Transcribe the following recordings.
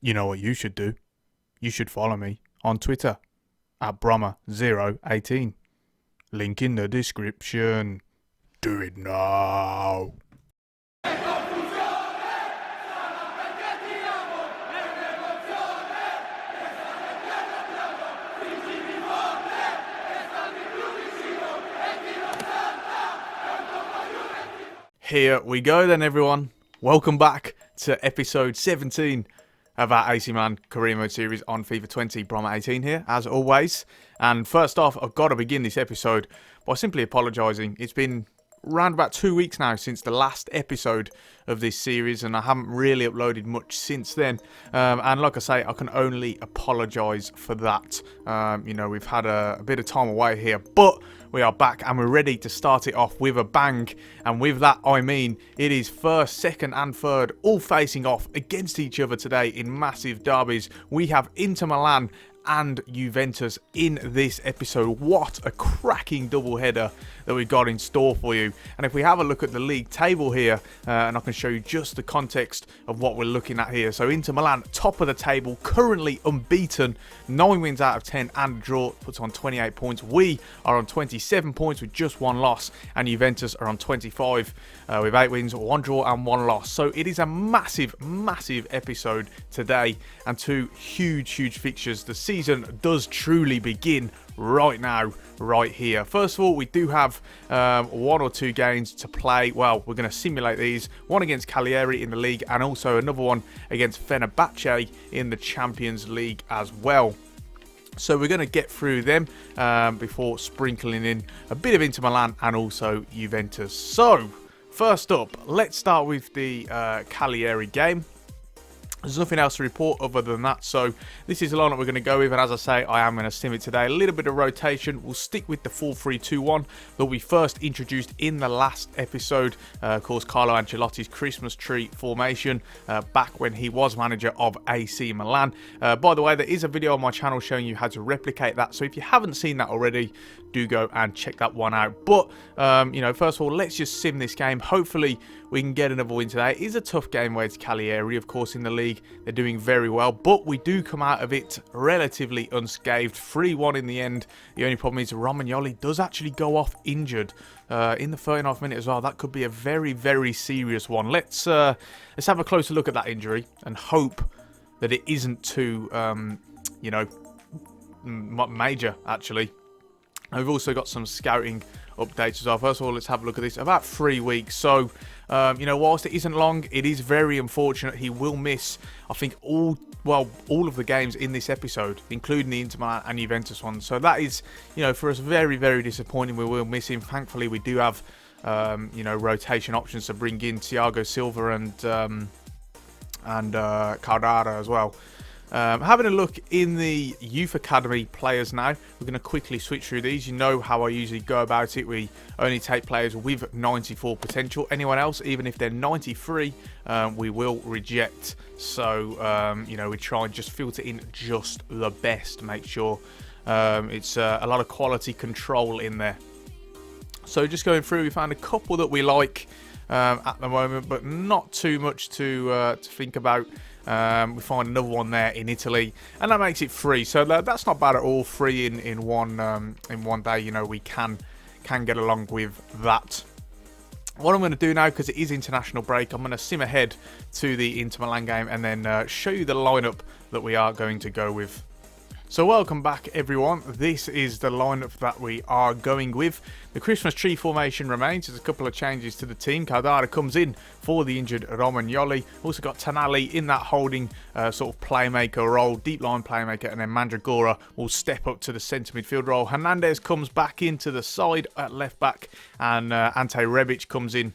You know what you should do? You should follow me on Twitter at Brommer018. Link in the description. Do it now. Here we go then, everyone. Welcome back to episode 17 of our AC Milan career mode series on FIFA 20. Brommer 18 here, as always. And first off, I've got to begin this episode by simply apologising. It's been around about 2 weeks now since the last episode of this series, and I haven't really uploaded much since then. And like I say, I can only apologise for that. We've had a bit of time away here, but we are back and we're ready to start it off with a bang. And with that, I mean it is first, second and third all facing off against each other today in massive derbies. We have Inter Milan and Juventus in this episode. What a cracking doubleheader that we got in store for you. And if we have a look at the league table here, and I can show you just the context of what we're looking at here. So Inter Milan, top of the table, currently unbeaten, 9 wins out of 10 and a draw, puts on 28 points. We are on 27 points with just one loss, and Juventus are on 25 with 8 wins, 1 draw and 1 loss. So it is a massive episode today, and 2 huge fixtures. The season does truly begin right now, right here. First of all, we do have 1 or 2 games to play. Well, we're going to simulate these. One against Cagliari in the league, and also another one against Fenerbache in the Champions League as well. So we're going to get through them before sprinkling in a bit of Inter Milan and also Juventus. So first up, let's start with the Cagliari game. There's nothing else to report other than that, so this is the lineup we're going to go with, and as I say, I am going to sim it today. A little bit of rotation. We'll stick with the 4-3-2-1 that we first introduced in the last episode. Of course, Carlo Ancelotti's Christmas tree formation back when he was manager of AC Milan. By the way, there is a video on my channel showing you how to replicate that, so if you haven't seen that already, do go and check that one out. But, first of all, let's just sim this game. Hopefully, we can get another win today. It is a tough game where it's Cagliari, of course, in the league. They're doing very well, but we do come out of it relatively unscathed. 3-1 in the end. The only problem is Romagnoli does actually go off injured in the 39th minute as well. That could be a very serious one. Let's have a closer look at that injury and hope that it isn't too, major, actually. And we've also got some scouting updates as well. First of all, let's have a look at this. About 3 weeks. So, whilst it isn't long, it is very unfortunate. He will miss, I think, all of the games in this episode, including the Inter Milan and Juventus one. So that is, for us, very disappointing. We will miss him. Thankfully, we do have, rotation options to bring in Thiago Silva and Caldara as well. Having a look in the Youth Academy players now. We're going to quickly switch through these. You know how I usually go about it. We only take players with 94 potential. Anyone else, even if they're 93, we will reject. So, we try and just filter in just the best. Make sure it's a lot of quality control in there. So just going through, we found a couple that we like at the moment, but not too much to think about. We find another one there in Italy, and that makes it 3. So that's not bad at all. 3 in one day. We can get along with that. What I'm going to do now, because it is international break, I'm going to sim ahead to the Inter Milan game and then show you the lineup that we are going to go with. So welcome back, everyone. This is the lineup that we are going with. The Christmas tree formation remains. There's a couple of changes to the team. Caldara comes in for the injured Romagnoli. Also got Tonali in that holding sort of playmaker role, deep line playmaker, and then Mandragora will step up to the centre midfield role. Hernandez comes back into the side at left back, and Ante Rebic comes in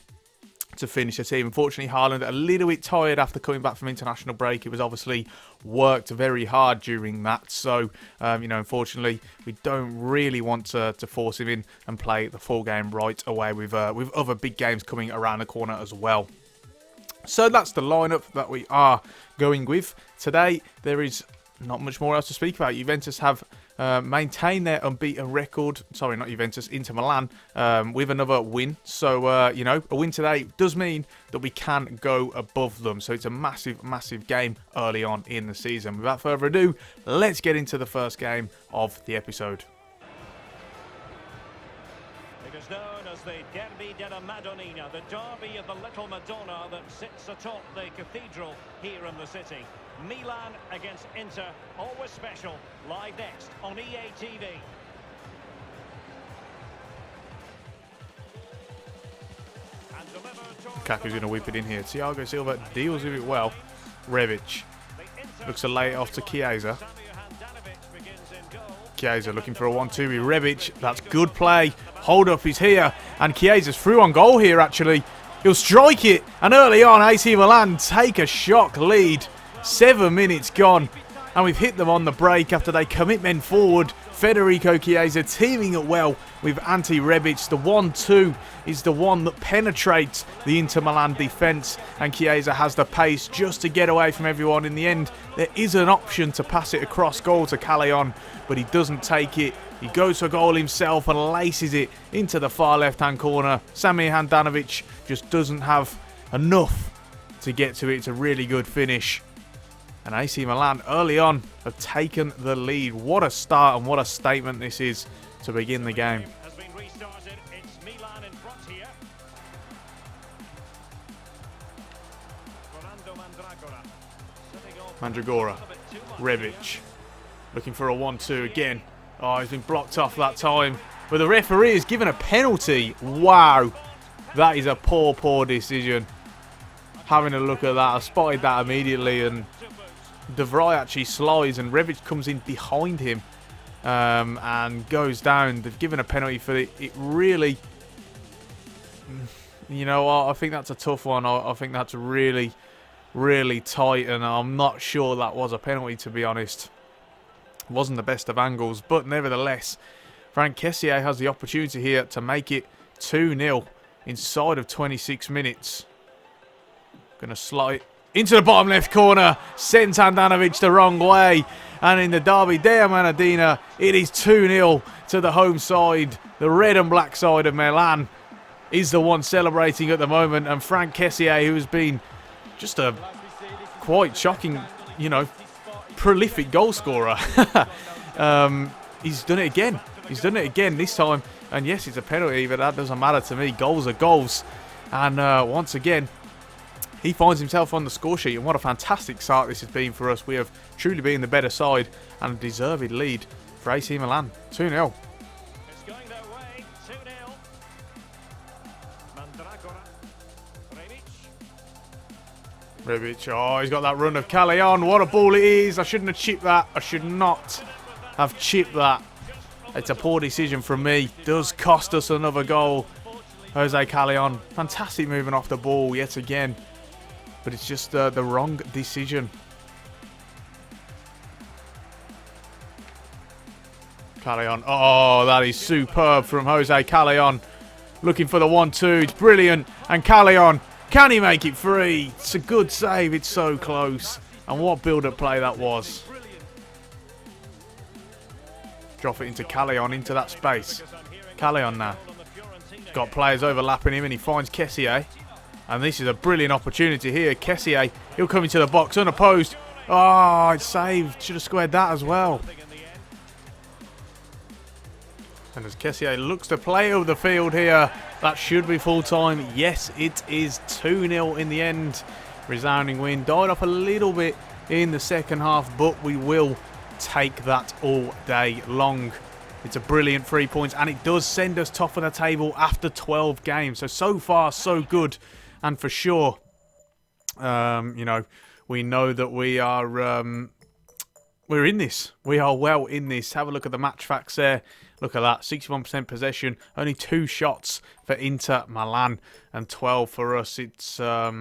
to finish the team. Unfortunately, Haaland a little bit tired after coming back from international break. It was obviously worked very hard during that. So, unfortunately, we don't really want to force him in and play the full game right away with other big games coming around the corner as well. So that's the lineup that we are going with today. There is not much more else to speak about. Juventus have maintained their unbeaten record. Sorry, not Juventus, Inter Milan, with another win. So, you know, a win today does mean that we can go above them. So it's a massive, massive game early on in the season. Without further ado, let's get into the first game of the episode. It is known as the Derby della Madonnina, the derby of the Little Madonna that sits atop the cathedral here in the city. Milan against Inter, always special, live next on EA TV. Kaku's going to whip it in here. Thiago Silva deals with it well. Rebic looks to lay it off to Chiesa. Chiesa looking for a 1-2 with Rebic. That's good play. Hold up is here. And Chiesa's through on goal here, actually. He'll strike it. And early on, AC Milan take a shock lead. 7 minutes gone. And we've hit them on the break after they commit men forward. Federico Chiesa teaming it well with Ante Rebic. The 1-2 is the one that penetrates the Inter Milan defence. And Chiesa has the pace just to get away from everyone. In the end, there is an option to pass it across goal to Cagliari, but he doesn't take it. He goes for goal himself and laces it into the far left-hand corner. Samir Handanovic just doesn't have enough to get to it. It's a really good finish. And AC Milan early on have taken the lead. What a start and what a statement this is to begin the game. Has been restarted. It's Milan in front here. Mandragora. Rebic. Looking for a 1-2 again. Oh, he's been blocked off that time. But the referee has given a penalty. Wow. That is a poor, poor decision. Having a look at that, I spotted that immediately, and De Vrij actually slides and Rebic comes in behind him and goes down. They've given a penalty for it. It really, you know, I think that's a tough one. I think that's really, really tight, and I'm not sure that was a penalty, to be honest. It wasn't the best of angles, but nevertheless, Franck Kessié has the opportunity here to make it 2-0 inside of 26 minutes. Going to slide into the bottom left corner, sends Handanovic the wrong way, and in the Derby della Madonnina, it is 2-0 to the home side. The red and black side of Milan is the one celebrating at the moment, and Franck Kessié, who has been just a quite shocking, you know, prolific goal scorer. He's done it again. He's done it again this time, and yes, it's a penalty, but that doesn't matter to me. Goals are goals, and once again, he finds himself on the score sheet, and what a fantastic start this has been for us. We have truly been the better side and a deserved lead for AC Milan. 2-0. It's going their way. 2-0. Mandragora. Rebic. Oh, he's got that run of Cagliari. What a ball it is. I shouldn't have chipped that. I should not have chipped that. It's a poor decision from me. Does cost us another goal. Jose Cagliari. Fantastic moving off the ball yet again. But it's just the wrong decision. Cagliari. Oh, that is superb from Jose Cagliari. Looking for the 1-2. It's brilliant. And Cagliari, can he make it free? It's a good save. It's so close. And what build-up play that was. Drop it into Cagliari, into that space. Cagliari now. Got players overlapping him, and he finds Kessié. And this is a brilliant opportunity here. Kessié, he'll come into the box unopposed. Oh, it's saved. Should have squared that as well. And as Kessié looks to play over the field here, that should be full time. Yes, it is 2-0 in the end. Resounding win. Died off a little bit in the second half, but we will take that all day long. It's a brilliant 3 points, and it does send us top of the table after 12 games. So far, so good. And for sure, you know, we know that we are, we're in this. We are well in this. Have a look at the match facts there. Look at that, 61% possession, only 2 shots for Inter Milan and 12 for us. It's a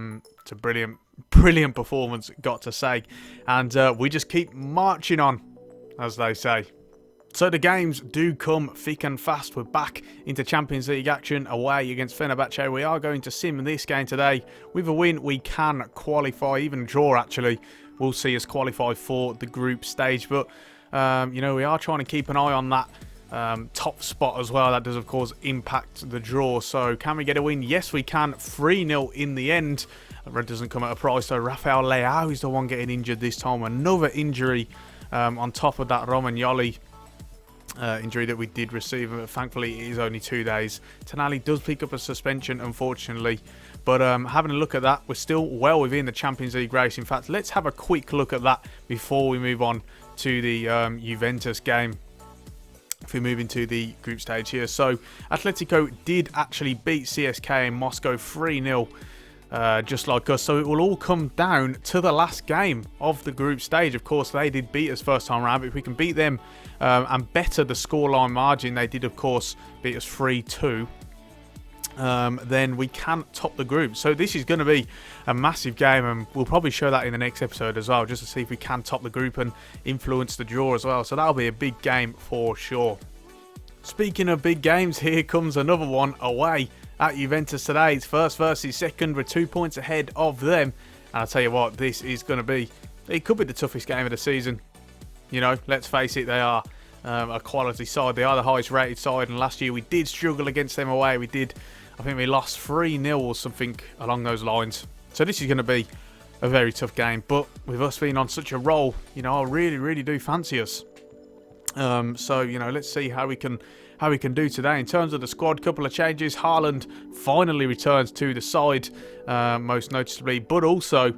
brilliant performance, got to say. And we just keep marching on, as they say. So the games do come thick and fast. We're back into Champions League action away against Fenerbache. We are going to sim this game today. With a win, we can qualify, even a draw actually, will see us qualify for the group stage. But, you know, we are trying to keep an eye on that top spot as well. That does, of course, impact the draw. So, can we get a win? Yes, we can. 3-0 in the end. Red doesn't come at a price. So, Rafael Leao is the one getting injured this time. Another injury on top of that Romagnoli injury that we did receive. Thankfully, it is only 2 days. Tonali does pick up a suspension, unfortunately. But having a look at that, we're still well within the Champions League race. In fact, let's have a quick look at that before we move on to the Juventus game. If we move into the group stage here. So, Atletico did actually beat CSK in Moscow 3-0. Just like us. So it will all come down to the last game of the group stage. Of course, they did beat us first time around, but if we can beat them and better the scoreline margin, they did, of course, beat us 3-2. Then we can top the group. So this is going to be a massive game, and we'll probably show that in the next episode as well, just to see if we can top the group and influence the draw as well. So that'll be a big game for sure. Speaking of big games, here comes another one away at Juventus today. It's first versus second. We're 2 points ahead of them. And I'll tell you what, this is going to be, it could be the toughest game of the season. You know, let's face it, they are a quality side. They are the highest rated side. And last year we did struggle against them away. I think we lost 3-0 or something along those lines. So this is going to be a very tough game. But with us being on such a roll, you know, I really, really do fancy us. So, you know, let's see how we can do today. In terms of the squad, couple of changes. Haaland finally returns to the side, most noticeably, but also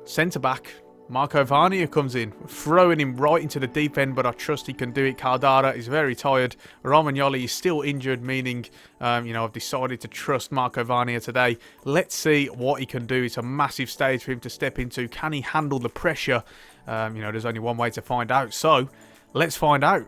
centre-back Marco Varnia comes in, throwing him right into the deep end, but I trust he can do it. Caldara is very tired. Romagnoli is still injured, meaning, you know, I've decided to trust Marco Varnia today. Let's see what he can do. It's a massive stage for him to step into. Can he handle the pressure? You know, there's only one way to find out. So, let's find out.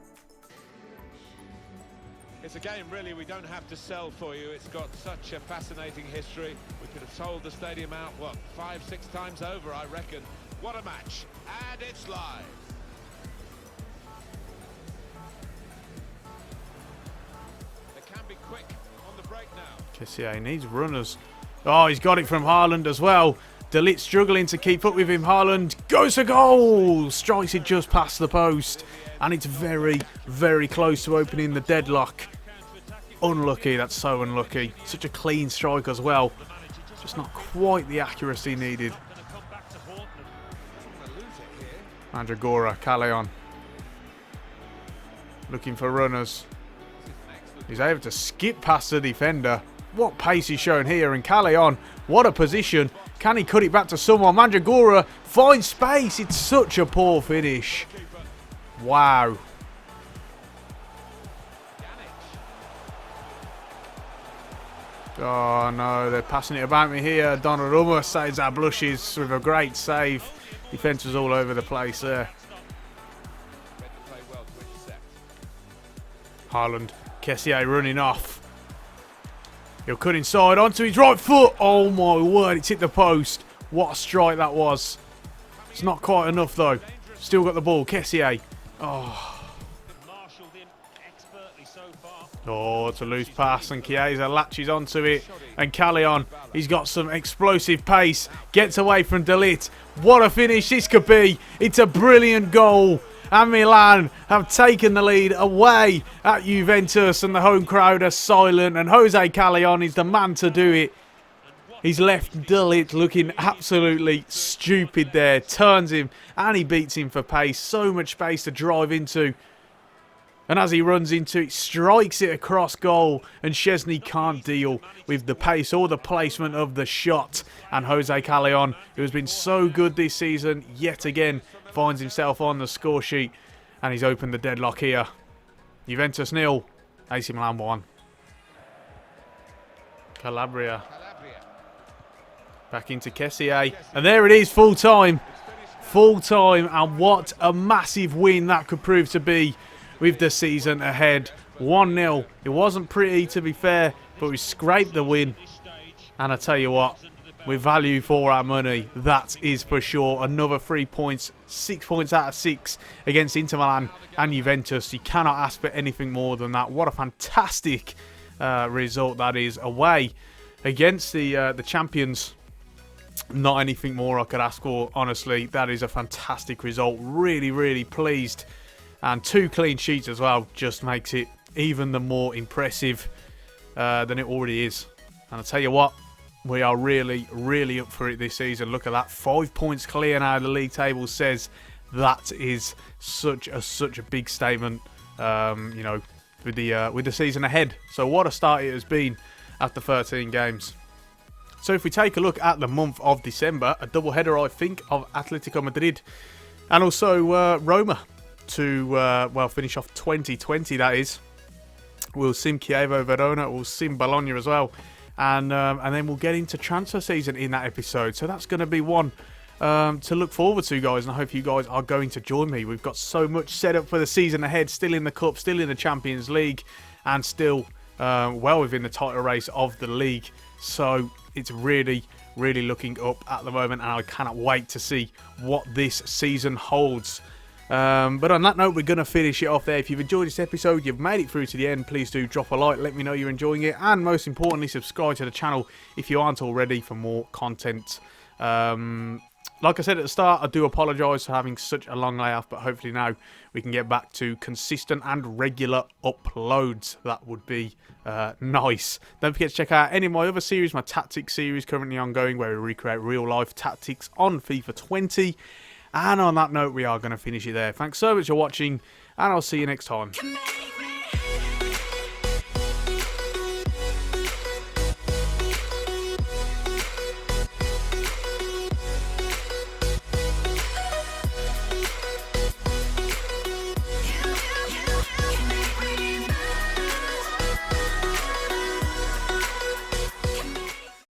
It's a game, really, we don't have to sell for you. It's got such a fascinating history. We could have sold the stadium out, what, 5-6 times over, I reckon. What a match. And it's live. They can be quick on the break now. Kessié, he needs runners. Oh, he's got it from Haaland as well. De Ligt struggling to keep up with him. Haaland goes for goal. Strikes it just past the post. And it's very, very close to opening the deadlock. Unlucky, that's so unlucky. Such a clean strike as well. Just not quite the accuracy needed. Mandragora, Callejon. Looking for runners. He's able to skip past the defender. What pace he's shown here. And Callejon, what a position. Can he cut it back to someone? Mandragora finds space. It's such a poor finish. Wow. Oh no, they're passing it about me here. Donnarumma saves our blushes with a great save. Defence was all over the place there. Haaland, Kessié running off. He'll cut inside onto his right foot. Oh my word, it's hit the post. What a strike that was. It's not quite enough though. Still got the ball, Kessié. Oh, it's a loose pass and Chiesa latches onto it. And Callejon, he's got some explosive pace. Gets away from De Ligt. What a finish this could be. It's a brilliant goal. And Milan have taken the lead away at Juventus. And the home crowd are silent. And Jose Callejon is the man to do it. He's left De Ligt looking absolutely stupid there. Turns him and he beats him for pace. So much space to drive into. And as he runs into it, strikes it across goal. And Szczesny can't deal with the pace or the placement of the shot. And Jose Callejon, who has been so good this season, yet again finds himself on the score sheet. And he's opened the deadlock here. Juventus 0, AC Milan 1. Calabria. Back into Kessié. And there it is, full time. Full time. And what a massive win that could prove to be with the season ahead. 1-0. It wasn't pretty, to be fair, but we scraped the win. And I tell you what, with value for our money, that is for sure. Another 3 points, 6 points out of 6 against Inter Milan and Juventus. You cannot ask for anything more than that. What a fantastic result that is away against the champions Not anything more I could ask for, honestly. That is a fantastic result. Really, really pleased. And 2 clean sheets as well just makes it even the more impressive than it already is. And I'll tell you what, we are really, really up for it this season. Look at that, 5 points clear now. The league table says that is such a big statement, you know, with the season ahead. So what a start it has been after 13 games. So if we take a look at the month of December, a double header, I think, of Atletico Madrid and also Roma to, well, finish off 2020, that is. We'll sim Chievo Verona, we'll sim Bologna as well. And then we'll get into transfer season in that episode. So that's going to be one to look forward to, guys. And I hope you guys are going to join me. We've got so much set up for the season ahead. Still in the Cup, still in the Champions League. And still well within the title race of the league. So it's really, really looking up at the moment. And I cannot wait to see what this season holds. But on that note, we're going to finish it off there. If you've enjoyed this episode, you've made it through to the end, please do drop a like, let me know you're enjoying it, and most importantly, subscribe to the channel if you aren't already for more content. Like I said at the start, I do apologise for having such a long layoff, but hopefully now we can get back to consistent and regular uploads. That would be nice. Don't forget to check out any of my other series, my tactics series currently ongoing, where we recreate real life tactics on FIFA 20. And on that note, we are going to finish it there. Thanks so much for watching, and I'll see you next time.